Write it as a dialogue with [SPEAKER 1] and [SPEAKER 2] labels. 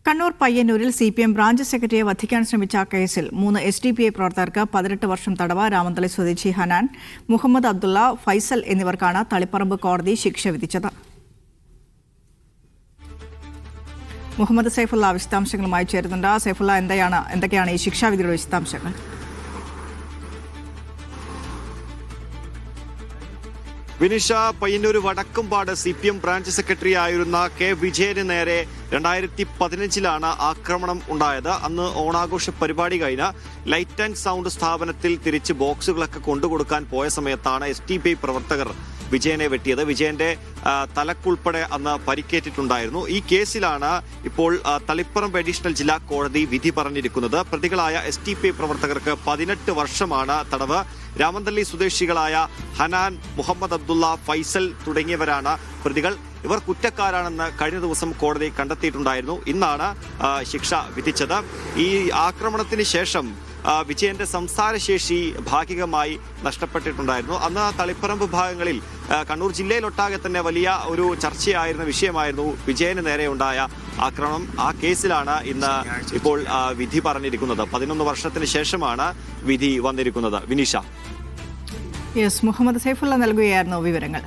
[SPEAKER 1] കണ്ണൂർ പയ്യന്നൂരിൽ CPM branch സെക്രട്ടറിയെ വധിക്കാൻ ശ്രമിച്ച കേസിൽ 3 SDPI പ്രവർത്തകർക്ക് 18 വർഷം തടവ്, രാമന്തളി സ്വദേശി ഹനാൻ, മുഹമ്മദ് അബ്ദുള്ള, ഫൈസൽ എന്നിവർക്കാണ് തളിപ്പറമ്പ് കോടതി ശിക്ഷ വിധിച്ചത്. മുഹമ്മദ് സൈഫുള്ള വിശദാംശങ്ങളുമായി ചേരുന്നുണ്ട്. സൈഫുള്ള, എന്തൊക്കെയാണ് ഈ ശിക്ഷാവിധിയുടെ വിശദാംശങ്ങൾ?
[SPEAKER 2] Vinisha, Payyanur Vadakkumpad CPM branch secretary ആയിരുന്ന K. വിജയന് നേരെ 2015 ആക്രമണം ഉണ്ടായത്. അന്ന് ഓണാഘോഷ പരിപാടി കഴിഞ്ഞ് ലൈറ്റ് ആൻഡ് സൗണ്ട് സ്ഥാപനത്തിൽ തിരിച്ച് ബോക്സുകളൊക്കെ കൊണ്ടുകൊടുക്കാൻ പോയ സമയത്താണ് SDPI പ്രവർത്തകർ വിജയനെ വെട്ടിയത്. വിജയന്റെ തലക്കുൾപ്പെടെ അന്ന് പരിക്കേറ്റിട്ടുണ്ടായിരുന്നു. ഈ കേസിലാണ് ഇപ്പോൾ തളിപ്പറമ്പ് അഡീഷണൽ ജില്ലാ കോടതി വിധി പറഞ്ഞിരിക്കുന്നത്. പ്രതികളായ SDPI പ്രവർത്തകർക്ക് 18 വർഷമാണ് തടവ്. രാമന്തള്ളി സ്വദേശികളായ ഹനാൻ, മുഹമ്മദ് അബ്ദുള്ള, ഫൈസൽ തുടങ്ങിയവരാണ് പ്രതികൾ. ഇവർ കുറ്റക്കാരാണെന്ന് കഴിഞ്ഞ ദിവസം കോടതി കണ്ടെത്തിയിട്ടുണ്ടായിരുന്നു. ഇന്നാണ് ശിക്ഷ വിധിച്ചത്. ഈ ആക്രമണത്തിന് ശേഷം വിജയന്റെ സംസാരശേഷി ഭാഗികമായി നഷ്ടപ്പെട്ടിട്ടുണ്ടായിരുന്നു. അന്ന് തളിപ്പറമ്പ് ഭാഗങ്ങളിൽ കണ്ണൂർ ജില്ലയിലൊട്ടാകെ തന്നെ വലിയ ഒരു ചർച്ചയായിരുന്ന വിഷയമായിരുന്നു വിജയന് നേരെയുണ്ടായ ആക്രമണം. ആ കേസിലാണ് ഇന്ന് ഇപ്പോൾ വിധി പറഞ്ഞിരിക്കുന്നത്. 11 വർഷത്തിന് ശേഷമാണ് വിധി വന്നിരിക്കുന്നത്. വിനീഷ.
[SPEAKER 1] മുഹമ്മദ് സൈഫുള്ള നൽകുകയായിരുന്നു വിവരങ്ങൾ.